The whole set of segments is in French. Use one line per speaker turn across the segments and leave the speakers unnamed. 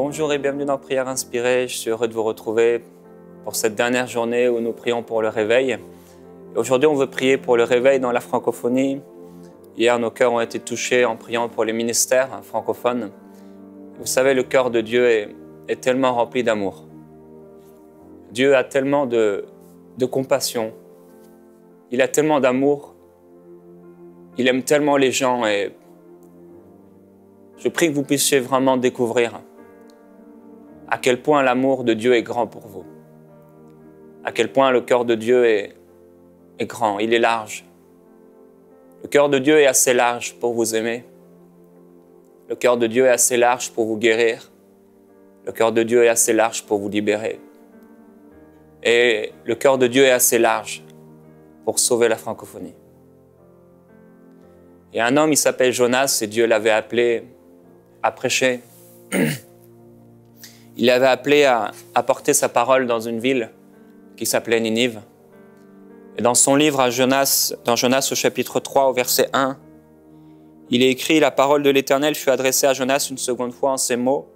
Bonjour et bienvenue dans Prière Inspirée. Je suis heureux de vous retrouver pour cette dernière journée où nous prions pour le réveil. Aujourd'hui, on veut prier pour le réveil dans la francophonie. Hier, nos cœurs ont été touchés en priant pour les ministères francophones. Vous savez, le cœur de Dieu est tellement rempli d'amour. Dieu a tellement de compassion. Il a tellement d'amour. Il aime tellement les gens et je prie que vous puissiez vraiment découvrir à quel point l'amour de Dieu est grand pour vous. À quel point le cœur de Dieu est grand, il est large. Le cœur de Dieu est assez large pour vous aimer. Le cœur de Dieu est assez large pour vous guérir. Le cœur de Dieu est assez large pour vous libérer. Et le cœur de Dieu est assez large pour sauver la francophonie. Il y a un homme, il s'appelle Jonas, et Dieu l'avait appelé à prêcher. Il l'avait appelé à porter sa parole dans une ville qui s'appelait Ninive. Et dans son livre à Jonas, dans Jonas au chapitre 3, au verset 1, il est écrit « La parole de l'Éternel fut adressée à Jonas une seconde fois en ces mots.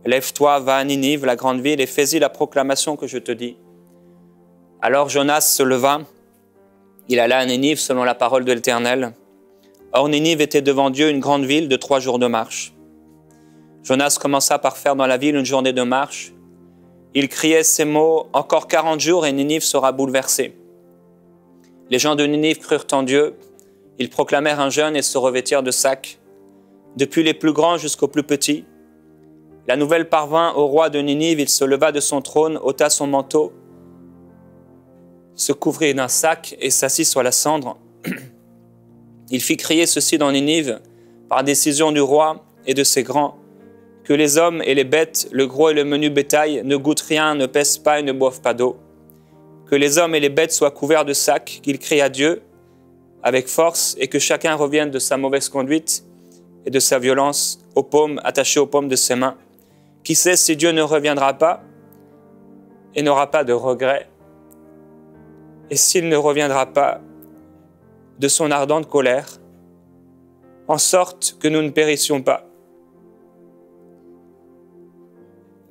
Lève-toi, va à Ninive, la grande ville, et fais-y la proclamation que je te dis. » Alors Jonas se leva, il alla à Ninive selon la parole de l'Éternel. Or Ninive était devant Dieu une grande ville de 3 jours de marche. Jonas commença par faire dans la ville une journée de marche. Il criait ces mots, « Encore 40 jours et Ninive sera bouleversée. » Les gens de Ninive crurent en Dieu. Ils proclamèrent un jeûne et se revêtirent de sacs, depuis les plus grands jusqu'aux plus petits. La nouvelle parvint au roi de Ninive. Il se leva de son trône, ôta son manteau, se couvrit d'un sac et s'assit sur la cendre. Il fit crier ceci dans Ninive, par décision du roi et de ses grands, que les hommes et les bêtes, le gros et le menu bétail, ne goûtent rien, ne pèsent pas et ne boivent pas d'eau. Que les hommes et les bêtes soient couverts de sacs, qu'ils crient à Dieu avec force et que chacun revienne de sa mauvaise conduite et de sa violence aux paumes, attachées aux paumes de ses mains. Qui sait si Dieu ne reviendra pas et n'aura pas de regret? Et s'il ne reviendra pas de son ardente colère, en sorte que nous ne périssions pas.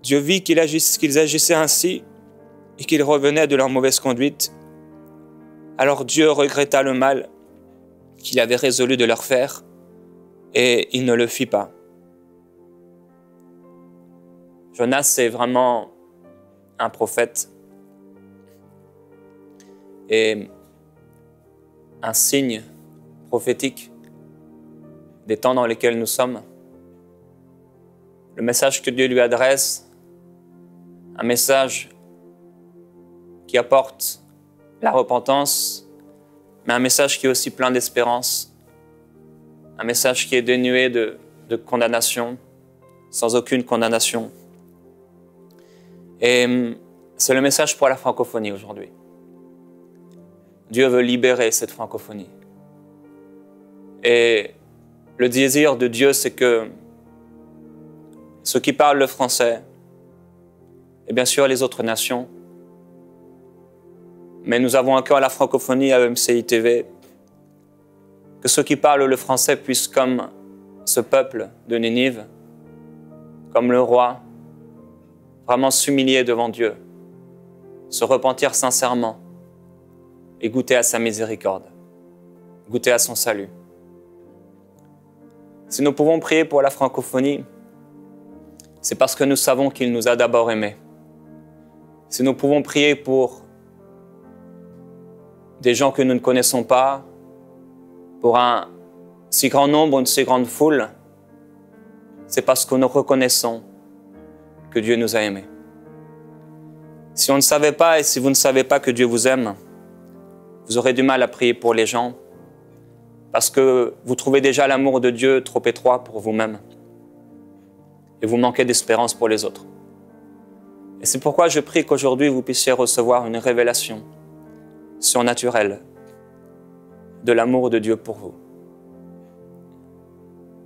Dieu vit qu'ils agissaient ainsi et qu'ils revenaient de leur mauvaise conduite. Alors Dieu regretta le mal qu'il avait résolu de leur faire et il ne le fit pas. Jonas, c'est vraiment un prophète et un signe prophétique des temps dans lesquels nous sommes. Le message que Dieu lui adresse, un message qui apporte la repentance, mais un message qui est aussi plein d'espérance, un message qui est dénué de condamnation, sans aucune condamnation. Et c'est le message pour la francophonie aujourd'hui. Dieu veut libérer cette francophonie. Et le désir de Dieu, c'est que ceux qui parlent le français, et bien sûr les autres nations, mais nous avons encore la francophonie à EMCI TV, que ceux qui parlent le français puissent, comme ce peuple de Ninive, comme le roi, vraiment s'humilier devant Dieu, se repentir sincèrement et goûter à sa miséricorde, goûter à son salut. Si nous pouvons prier pour la francophonie, c'est parce que nous savons qu'il nous a d'abord aimés. Si nous pouvons prier pour des gens que nous ne connaissons pas, pour un si grand nombre, une si grande foule, c'est parce que nous reconnaissons que Dieu nous a aimés. Si on ne savait pas et si vous ne savez pas que Dieu vous aime, vous aurez du mal à prier pour les gens parce que vous trouvez déjà l'amour de Dieu trop étroit pour vous-même et vous manquez d'espérance pour les autres. Et c'est pourquoi je prie qu'aujourd'hui vous puissiez recevoir une révélation surnaturelle de l'amour de Dieu pour vous.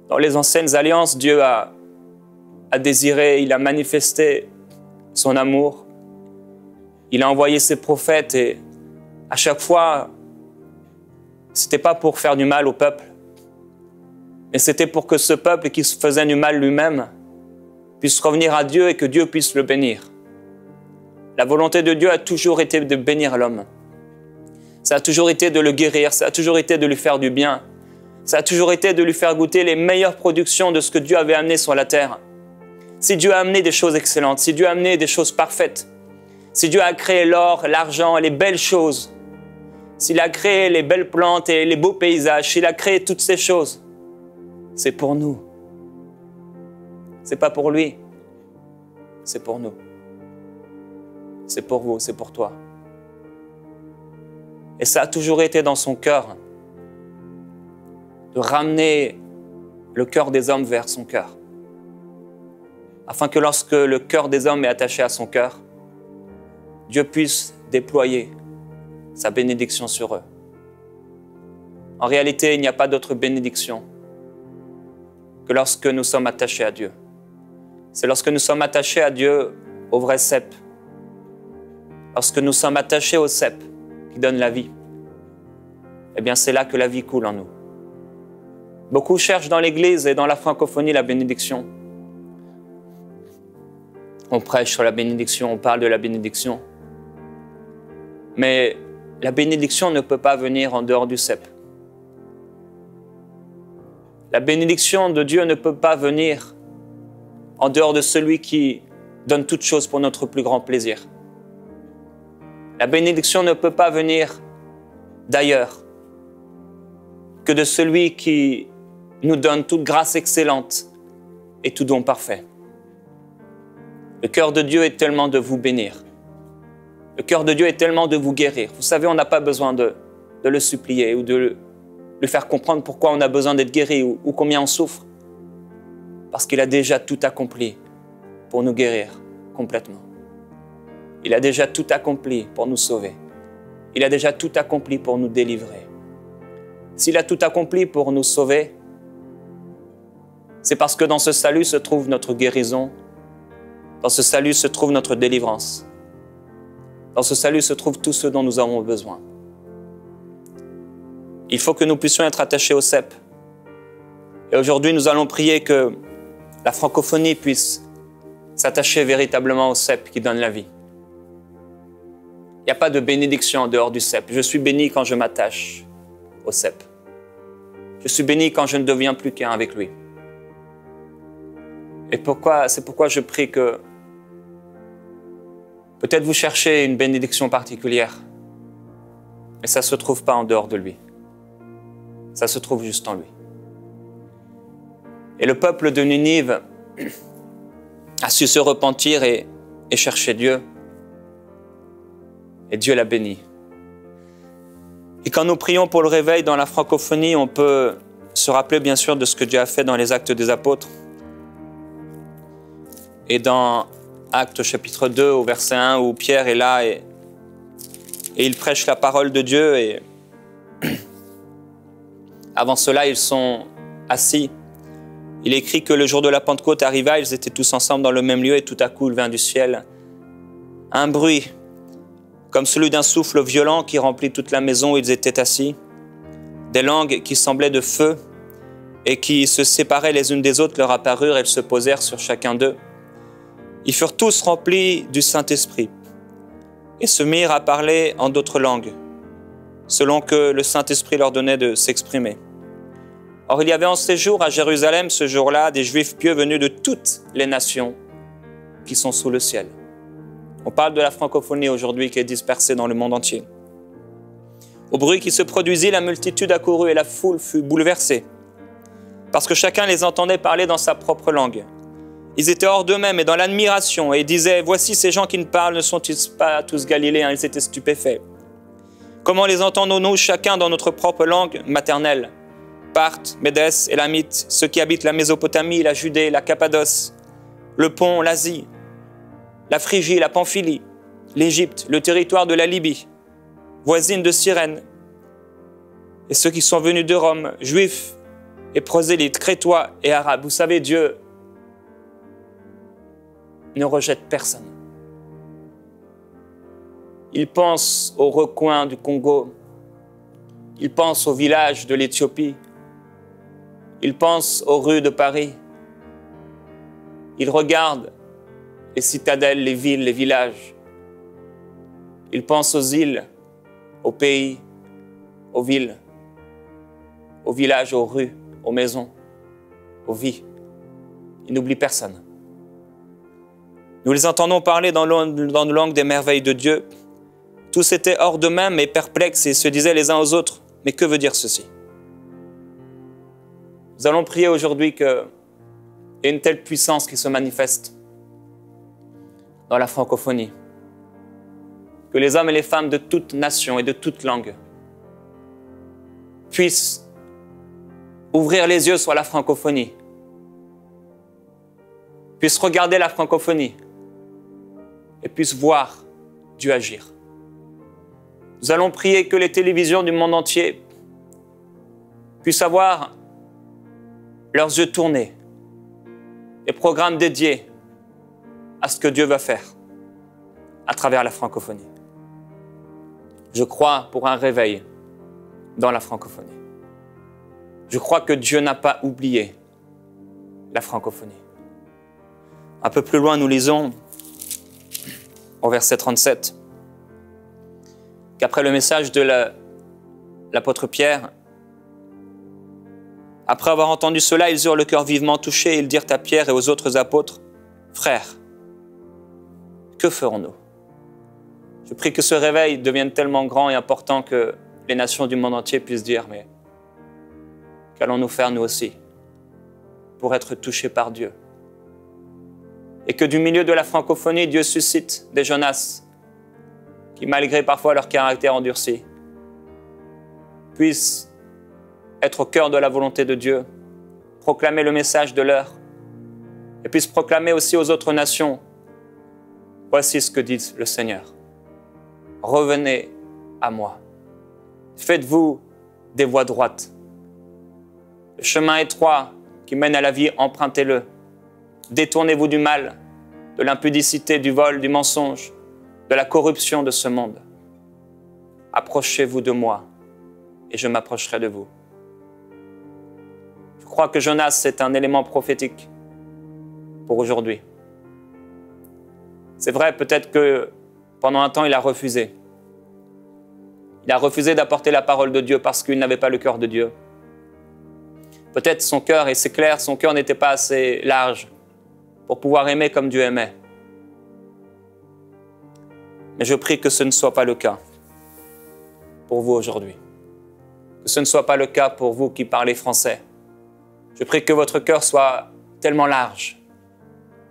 Dans les anciennes alliances, Dieu a désiré, il a manifesté son amour. Il a envoyé ses prophètes et à chaque fois, c'était pas pour faire du mal au peuple, mais c'était pour que ce peuple qui se faisait du mal lui-même puisse revenir à Dieu et que Dieu puisse le bénir. La volonté de Dieu a toujours été de bénir l'homme. Ça a toujours été de le guérir, ça a toujours été de lui faire du bien. Ça a toujours été de lui faire goûter les meilleures productions de ce que Dieu avait amené sur la terre. Si Dieu a amené des choses excellentes, si Dieu a amené des choses parfaites, si Dieu a créé l'or, l'argent, les belles choses, s'il a créé les belles plantes et les beaux paysages, s'il a créé toutes ces choses, c'est pour nous. C'est pas pour lui, c'est pour nous. C'est pour vous, c'est pour toi. Et ça a toujours été dans son cœur de ramener le cœur des hommes vers son cœur. Afin que lorsque le cœur des hommes est attaché à son cœur, Dieu puisse déployer sa bénédiction sur eux. En réalité, il n'y a pas d'autre bénédiction que lorsque nous sommes attachés à Dieu. C'est lorsque nous sommes attachés à Dieu, au vrai cep. Lorsque nous sommes attachés au cep qui donne la vie, eh bien c'est là que la vie coule en nous. Beaucoup cherchent dans l'Église et dans la francophonie la bénédiction. On prêche sur la bénédiction, on parle de la bénédiction. Mais la bénédiction ne peut pas venir en dehors du cep. La bénédiction de Dieu ne peut pas venir en dehors de celui qui donne toutes choses pour notre plus grand plaisir. La bénédiction ne peut pas venir d'ailleurs que de celui qui nous donne toute grâce excellente et tout don parfait. Le cœur de Dieu est tellement de vous bénir. Le cœur de Dieu est tellement de vous guérir. Vous savez, on n'a pas besoin de le supplier ou de lui faire comprendre pourquoi on a besoin d'être guéri ou combien on souffre. Parce qu'il a déjà tout accompli pour nous guérir complètement. Il a déjà tout accompli pour nous sauver. Il a déjà tout accompli pour nous délivrer. S'il a tout accompli pour nous sauver, c'est parce que dans ce salut se trouve notre guérison. Dans ce salut se trouve notre délivrance. Dans ce salut se trouve tout ce dont nous avons besoin. Il faut que nous puissions être attachés au cep. Et aujourd'hui, nous allons prier que la francophonie puisse s'attacher véritablement au cep qui donne la vie. Il n'y a pas de bénédiction en dehors du cep. Je suis béni quand je m'attache au cep. Je suis béni quand je ne deviens plus qu'un avec lui. Et c'est pourquoi je prie que peut-être vous cherchez une bénédiction particulière, mais ça ne se trouve pas en dehors de lui. Ça se trouve juste en lui. Et le peuple de Ninive a su se repentir et chercher Dieu. Et Dieu l'a béni. Et quand nous prions pour le réveil dans la francophonie, on peut se rappeler bien sûr de ce que Dieu a fait dans les Actes des Apôtres. Et dans Actes chapitre 2 au verset 1 où Pierre est là et il prêche la parole de Dieu et avant cela ils sont assis. Il est écrit que le jour de la Pentecôte arriva, ils étaient tous ensemble dans le même lieu et tout à coup il vint du ciel un bruit comme celui d'un souffle violent qui remplit toute la maison où ils étaient assis, des langues qui semblaient de feu et qui se séparaient les unes des autres leur apparurent, elles se posèrent sur chacun d'eux. Ils furent tous remplis du Saint-Esprit et se mirent à parler en d'autres langues, selon que le Saint-Esprit leur donnait de s'exprimer. Or, il y avait en séjour à Jérusalem ce jour-là des Juifs pieux venus de toutes les nations qui sont sous le ciel. On parle de la francophonie aujourd'hui qui est dispersée dans le monde entier. Au bruit qui se produisit, la multitude accourut et la foule fut bouleversée, parce que chacun les entendait parler dans sa propre langue. Ils étaient hors d'eux-mêmes et dans l'admiration et disaient « Voici ces gens qui ne parlent, ne sont-ils pas tous galiléens ?» Ils étaient stupéfaits. « Comment les entendons-nous chacun dans notre propre langue maternelle ? Parthes, Médès, Élamites, ceux qui habitent la Mésopotamie, la Judée, la Cappadoce, le Pont, l'Asie, la Phrygie, la Pamphylie, l'Égypte, le territoire de la Libye, voisine de Cyrène, et ceux qui sont venus de Rome, Juifs et prosélytes, Crétois et Arabes. » Vous savez, Dieu ne rejette personne. Il pense aux recoins du Congo, il pense aux villages de l'Éthiopie, il pense aux rues de Paris. Il regarde les citadelles, les villes, les villages. Il pense aux îles, aux pays, aux villes, aux villages, aux rues, aux maisons, aux vies. Il n'oublie personne. Nous les entendons parler dans nos langues des merveilles de Dieu. Tous étaient hors d'eux-mêmes et perplexes et se disaient les uns aux autres, « Mais que veut dire ceci ?» Nous allons prier aujourd'hui qu'il y ait une telle puissance qui se manifeste dans la francophonie. Que les hommes et les femmes de toute nation et de toute langue puissent ouvrir les yeux sur la francophonie, puissent regarder la francophonie et puissent voir Dieu agir. Nous allons prier que les télévisions du monde entier puissent avoir leurs yeux tournés, des programmes dédiés à ce que Dieu va faire à travers la francophonie. Je crois pour un réveil dans la francophonie. Je crois que Dieu n'a pas oublié la francophonie. Un peu plus loin, nous lisons au verset 37 qu'après le message de l'apôtre Pierre, après avoir entendu cela, ils eurent le cœur vivement touché et ils dirent à Pierre et aux autres apôtres, « Frères, que ferons-nous » Je prie que ce réveil devienne tellement grand et important que les nations du monde entier puissent dire, mais qu'allons-nous faire nous aussi pour être touchés par Dieu? Et que du milieu de la francophonie, Dieu suscite des Jonas qui, malgré parfois leur caractère endurci, puissent être au cœur de la volonté de Dieu, proclamer le message de l'heure et puissent proclamer aussi aux autres nations, voici ce que dit le Seigneur. Revenez à moi. Faites-vous des voies droites. Le chemin étroit qui mène à la vie, empruntez-le. Détournez-vous du mal, de l'impudicité, du vol, du mensonge, de la corruption de ce monde. Approchez-vous de moi et je m'approcherai de vous. Je crois que Jonas est un élément prophétique pour aujourd'hui. C'est vrai, peut-être que pendant un temps, il a refusé. Il a refusé d'apporter la parole de Dieu parce qu'il n'avait pas le cœur de Dieu. Peut-être son cœur, et c'est clair, son cœur n'était pas assez large pour pouvoir aimer comme Dieu aimait. Mais je prie que ce ne soit pas le cas pour vous aujourd'hui. Que ce ne soit pas le cas pour vous qui parlez français. Je prie que votre cœur soit tellement large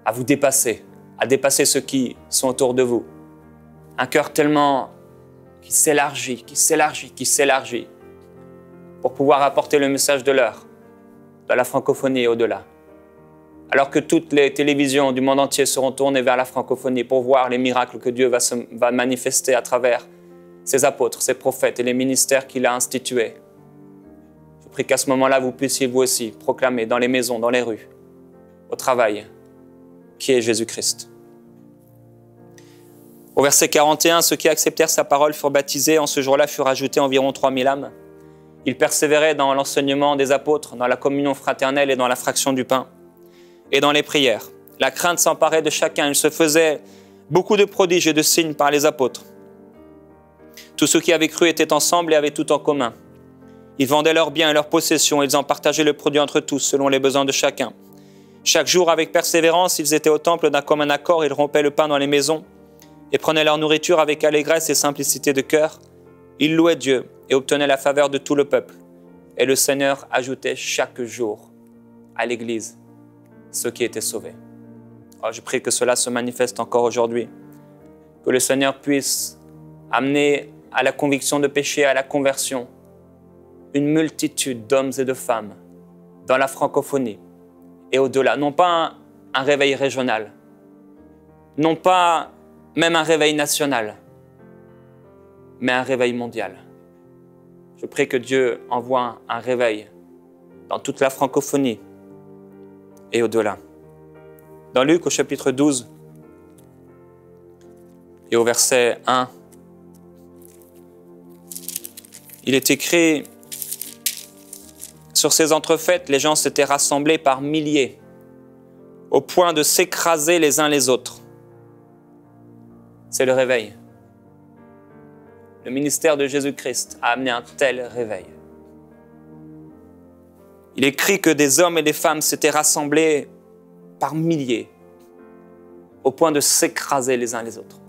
à vous dépasser, à dépasser ceux qui sont autour de vous. Un cœur tellement qui s'élargit, qui s'élargit, qui s'élargit pour pouvoir apporter le message de l'heure, de la francophonie et au-delà. Alors que toutes les télévisions du monde entier seront tournées vers la francophonie pour voir les miracles que Dieu va manifester à travers ses apôtres, ses prophètes et les ministères qu'il a institués. Je prie qu'à ce moment-là, vous puissiez vous aussi proclamer dans les maisons, dans les rues, au travail, qui est Jésus-Christ. Au verset 41, ceux qui acceptèrent sa parole furent baptisés. En ce jour-là furent ajoutés environ 3000 âmes. Ils persévéraient dans l'enseignement des apôtres, dans la communion fraternelle et dans la fraction du pain, et dans les prières. La crainte s'emparait de chacun. Il se faisait beaucoup de prodiges et de signes par les apôtres. Tous ceux qui avaient cru étaient ensemble et avaient tout en commun. Ils vendaient leurs biens et leurs possessions. Ils en partageaient le produit entre tous, selon les besoins de chacun. Chaque jour, avec persévérance, ils étaient au temple d'un commun accord. Ils rompaient le pain dans les maisons et prenaient leur nourriture avec allégresse et simplicité de cœur. Ils louaient Dieu et obtenaient la faveur de tout le peuple. Et le Seigneur ajoutait chaque jour à l'Église ceux qui étaient sauvés. Alors, je prie que cela se manifeste encore aujourd'hui. Que le Seigneur puisse amener à la conviction de péché, à la conversion, une multitude d'hommes et de femmes dans la francophonie et au-delà. Non pas un réveil régional, non pas même un réveil national, mais un réveil mondial. Je prie que Dieu envoie un réveil dans toute la francophonie et au-delà. Dans Luc, au chapitre 12, et au verset 1, il est écrit: sur ces entrefaites, les gens s'étaient rassemblés par milliers au point de s'écraser les uns les autres. C'est le réveil. Le ministère de Jésus-Christ a amené un tel réveil. Il écrit que des hommes et des femmes s'étaient rassemblés par milliers, au point de s'écraser les uns les autres.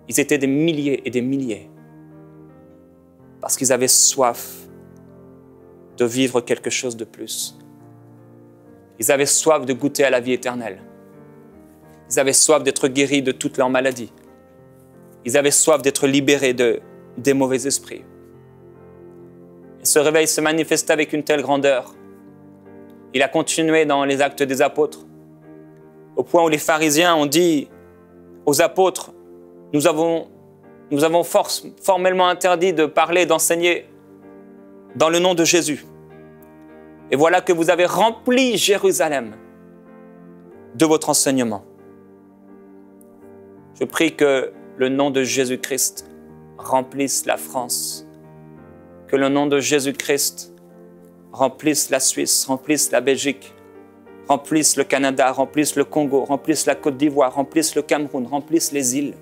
Ils étaient des milliers et des milliers, parce qu'ils avaient soif de vivre quelque chose de plus. Ils avaient soif de goûter à la vie éternelle. Ils avaient soif d'être guéris de toutes leurs maladies. Ils avaient soif d'être libérés des mauvais esprits. Et ce réveil se manifestait avec une telle grandeur. Il a continué dans les Actes des Apôtres, au point où les pharisiens ont dit aux apôtres, nous avons formellement interdit de parler, d'enseigner dans le nom de Jésus. Et voilà que vous avez rempli Jérusalem de votre enseignement. Je prie que le nom de Jésus-Christ remplisse la France, que le nom de Jésus-Christ remplisse la Suisse, remplisse la Belgique, remplisse le Canada, remplisse le Congo, remplisse la Côte d'Ivoire, remplisse le Cameroun, remplisse les îles,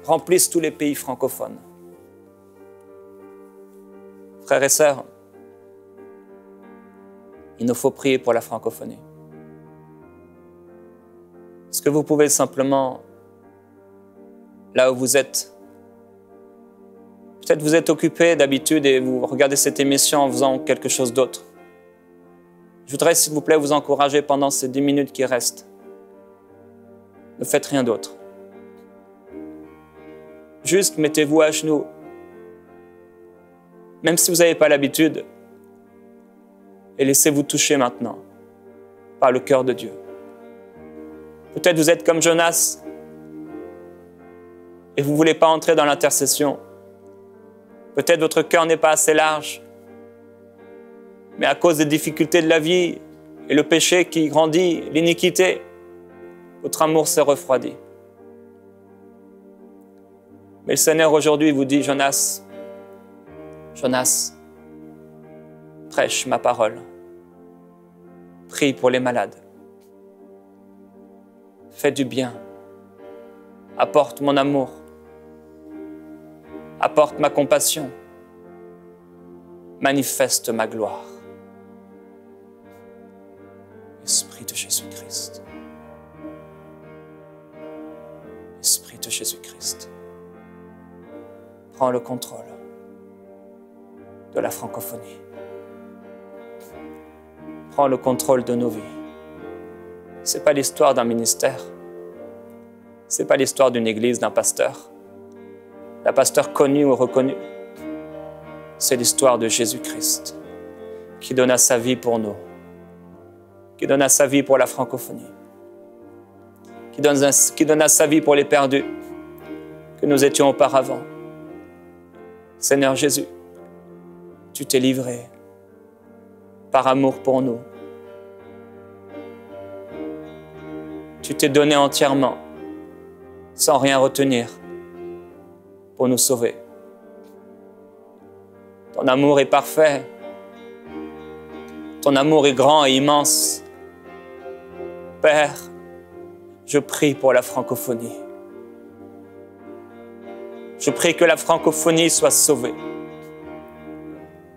remplisse tous les pays francophones. Frères et sœurs, il nous faut prier pour la francophonie. Est-ce que vous pouvez simplement, là où vous êtes, peut-être vous êtes occupé d'habitude et vous regardez cette émission en faisant quelque chose d'autre. Je voudrais, s'il vous plaît, vous encourager pendant ces 10 minutes qui restent. Ne faites rien d'autre. Juste mettez-vous à genoux. Même si vous n'avez pas l'habitude, et laissez-vous toucher maintenant par le cœur de Dieu. Peut-être vous êtes comme Jonas et vous ne voulez pas entrer dans l'intercession. Peut-être votre cœur n'est pas assez large, mais à cause des difficultés de la vie et le péché qui grandit, l'iniquité, votre amour s'est refroidi. Mais le Seigneur aujourd'hui vous dit, Jonas, prêche ma parole. Prie pour les malades. Fais du bien. Apporte mon amour. Apporte ma compassion. Manifeste ma gloire. Esprit de Jésus-Christ. Esprit de Jésus-Christ. Prends le contrôle de la francophonie. Prends le contrôle de nos vies. Ce n'est pas l'histoire d'un ministère. Ce n'est pas l'histoire d'une église, d'un pasteur. D'un pasteur connu ou reconnu. C'est l'histoire de Jésus-Christ qui donna sa vie pour nous, qui donna sa vie pour la francophonie, qui donna sa vie pour les perdus que nous étions auparavant. Seigneur Jésus, tu t'es livré par amour pour nous. Tu t'es donné entièrement, sans rien retenir, pour nous sauver. Ton amour est parfait. Ton amour est grand et immense. Père, je prie pour la francophonie. Je prie que la francophonie soit sauvée.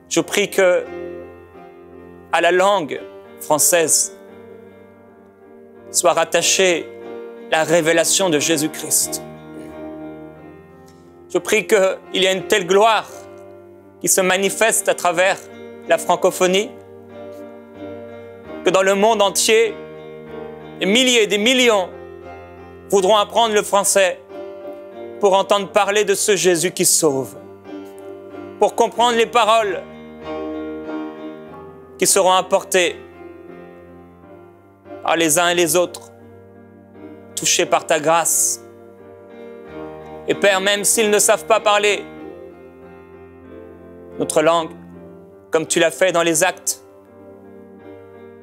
Je prie que, à la langue française, soit rattachée la révélation de Jésus-Christ. Je prie qu'il y ait une telle gloire qui se manifeste à travers la francophonie, que dans le monde entier, des milliers, des millions voudront apprendre le français pour entendre parler de ce Jésus qui sauve, pour comprendre les paroles qui seront apportées par les uns et les autres, touchés par ta grâce. Et Père, même s'ils ne savent pas parler notre langue, comme tu l'as fait dans les Actes,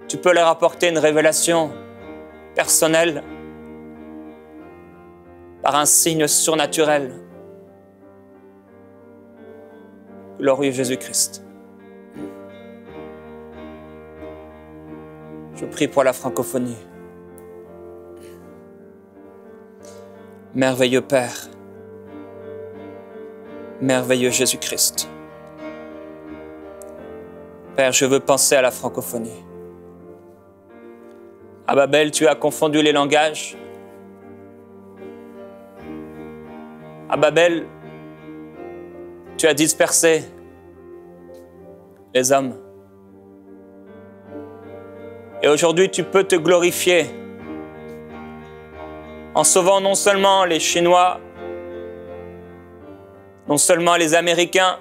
tu peux leur apporter une révélation personnelle par un signe surnaturel. Glorieux Jésus-Christ. Je prie pour la francophonie. Merveilleux Père, merveilleux Jésus-Christ. Père, je veux penser à la francophonie. À Babel, tu as confondu les langages. À Babel, tu as dispersé les hommes. Et aujourd'hui, tu peux te glorifier en sauvant non seulement les Chinois, non seulement les Américains,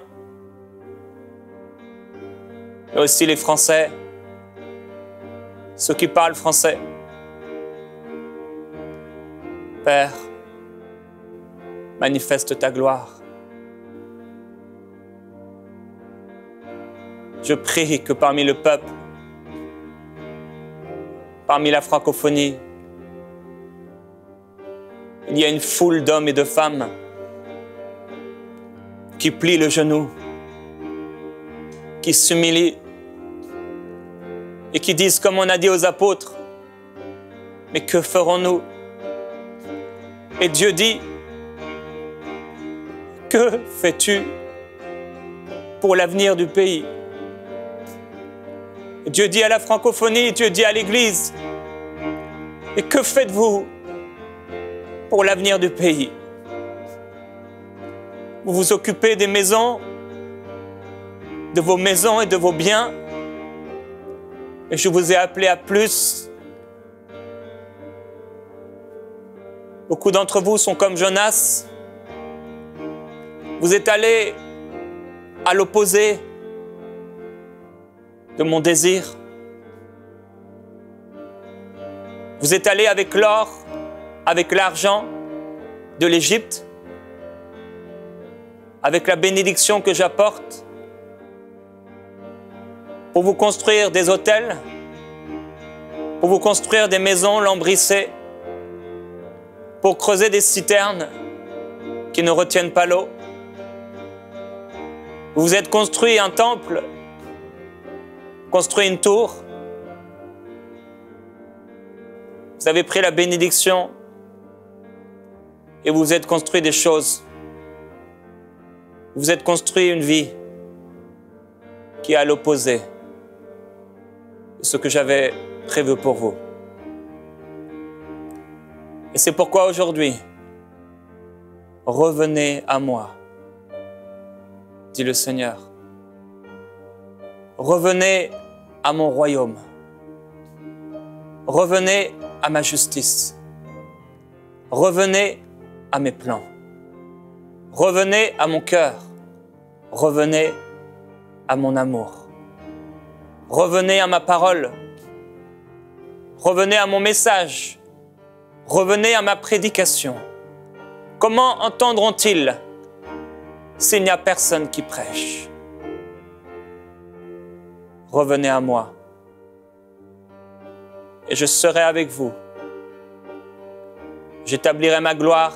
mais aussi les Français, ceux qui parlent français. Père, manifeste ta gloire. Je prie que parmi le peuple, parmi la francophonie, il y a une foule d'hommes et de femmes qui plient le genou, qui s'humilient et qui disent comme on a dit aux apôtres, mais que ferons-nous? Et Dieu dit, que fais-tu pour l'avenir du pays? Dieu dit à la francophonie, Dieu dit à l'Église, et que faites-vous pour l'avenir du pays? Vous vous occupez des maisons, de vos maisons et de vos biens, et je vous ai appelé à plus. Beaucoup d'entre vous sont comme Jonas. Vous êtes allés à l'opposé de mon désir. Vous êtes allés avec l'or, avec l'argent de l'Égypte, avec la bénédiction que j'apporte, pour vous construire des hôtels, pour vous construire des maisons lambrissées, pour creuser des citernes qui ne retiennent pas l'eau. Vous vous êtes construit un temple, construit une tour. Vous avez pris la bénédiction et vous vous êtes construit des choses. Vous êtes construit une vie qui est à l'opposé de ce que j'avais prévu pour vous. Et c'est pourquoi aujourd'hui, revenez à moi, dit le Seigneur. Revenez à mon royaume. Revenez à ma justice. Revenez à mes plans. Revenez à mon cœur. Revenez à mon amour. Revenez à ma parole. Revenez à mon message. Revenez à ma prédication. Comment entendront-ils s'il n'y a personne qui prêche? Revenez à moi et je serai avec vous. J'établirai ma gloire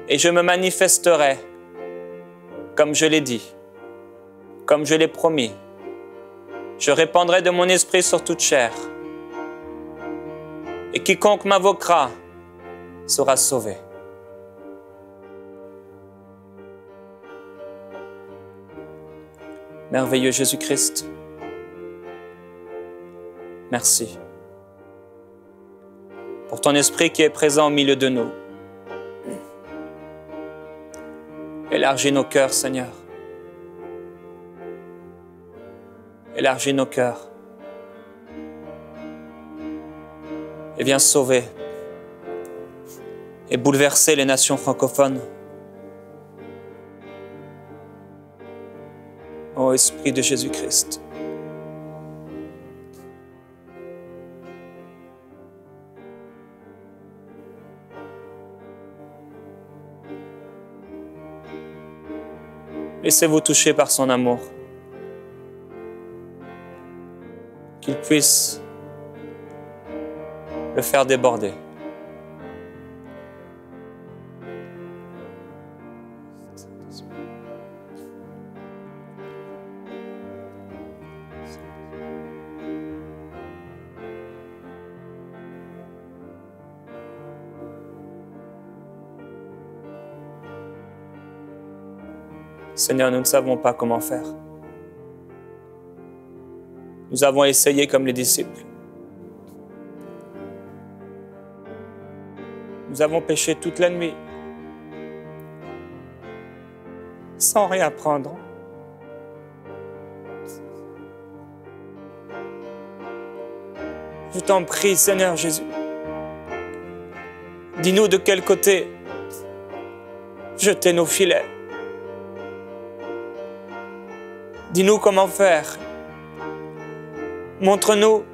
et je me manifesterai comme je l'ai dit, comme je l'ai promis. Je répandrai de mon esprit sur toute chair. Et quiconque m'invoquera sera sauvé. Merveilleux Jésus-Christ, merci pour ton esprit qui est présent au milieu de nous. Élargis nos cœurs, Seigneur. Élargis nos cœurs. Et viens sauver et bouleverser les nations francophones. Ô Esprit de Jésus-Christ. Laissez-vous toucher par son amour. Qu'il puisse le faire déborder. Seigneur, nous ne savons pas comment faire. Nous avons essayé comme les disciples. Nous avons péché toute la nuit, sans rien prendre. Je t'en prie, Seigneur Jésus, dis-nous de quel côté jeter nos filets. Dis-nous comment faire. Montre-nous,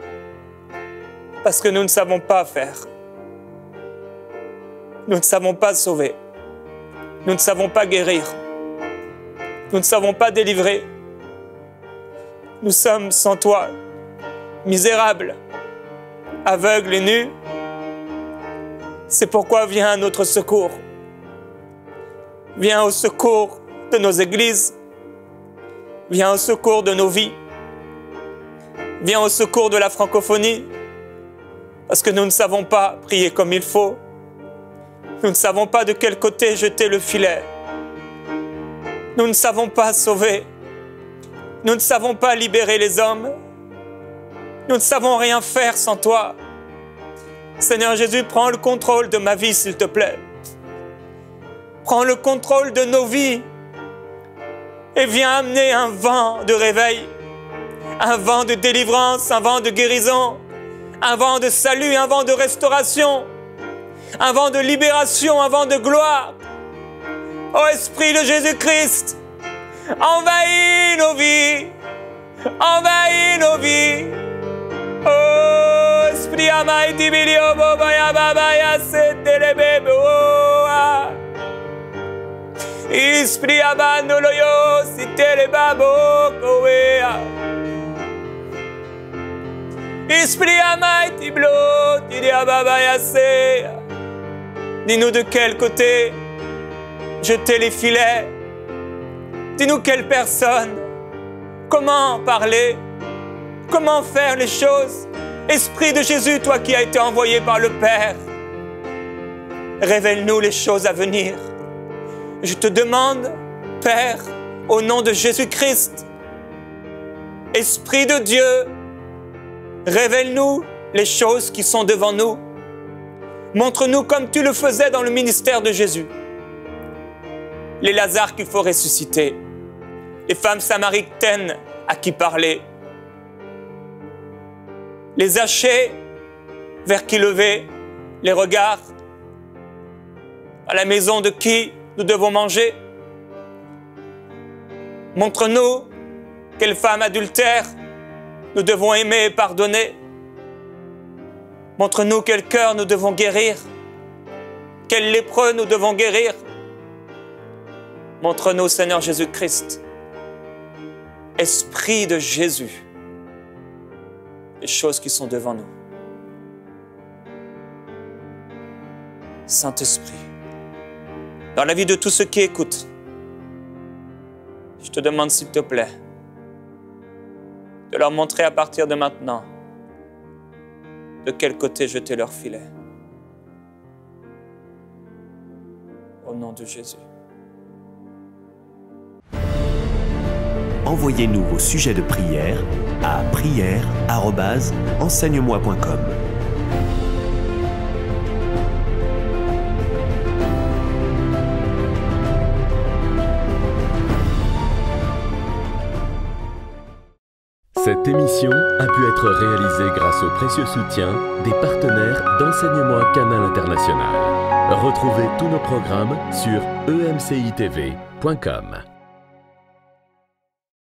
parce que nous ne savons pas faire. Nous ne savons pas sauver. Nous ne savons pas guérir. Nous ne savons pas délivrer. Nous sommes sans toi, misérables, aveugles et nus. C'est pourquoi viens à notre secours. Viens au secours de nos églises. Viens au secours de nos vies. Viens au secours de la francophonie, parce que nous ne savons pas prier comme il faut. Nous ne savons pas de quel côté jeter le filet. Nous ne savons pas sauver. Nous ne savons pas libérer les hommes. Nous ne savons rien faire sans toi. Seigneur Jésus, prends le contrôle de ma vie, s'il te plaît. Prends le contrôle de nos vies et viens amener un vent de réveil, un vent de délivrance, un vent de guérison, un vent de salut, un vent de restauration, un vent de libération, un vent de gloire. Ô Esprit de Jésus-Christ, envahis nos vies, envahis nos vies. Oh, Esprit Amaïti Bilio Bobaya Babaya Setelebebe. Esprit Abanoloyo Sitelebabo Koea. Esprit Amaïti Blo Tidia Babaya Se. Dis-nous de quel côté jeter les filets. Dis-nous quelle personne, comment parler, comment faire les choses. Esprit de Jésus, toi qui as été envoyé par le Père, révèle-nous les choses à venir. Je te demande, Père, au nom de Jésus-Christ, Esprit de Dieu, révèle-nous les choses qui sont devant nous. Montre-nous comme tu le faisais dans le ministère de Jésus. Les Lazare qu'il faut ressusciter, les femmes samaritaines à qui parler, les Zachée vers qui lever les regards, à la maison de qui nous devons manger. Montre-nous quelle femme adultère nous devons aimer et pardonner. Montre-nous quel cœur nous devons guérir, quel lépreux nous devons guérir. Montre-nous, Seigneur Jésus-Christ, Esprit de Jésus, les choses qui sont devant nous. Saint-Esprit, dans la vie de tous ceux qui écoutent, je te demande, s'il te plaît, de leur montrer à partir de maintenant de quel côté jeter leur filet. Au nom de Jésus.
Envoyez-nous vos sujets de prière à prière@enseigne-moi.com.
Cette émission a pu être réalisée grâce au précieux soutien des partenaires d'Enseigne-moi Canal International. Retrouvez tous nos programmes sur emcitv.com.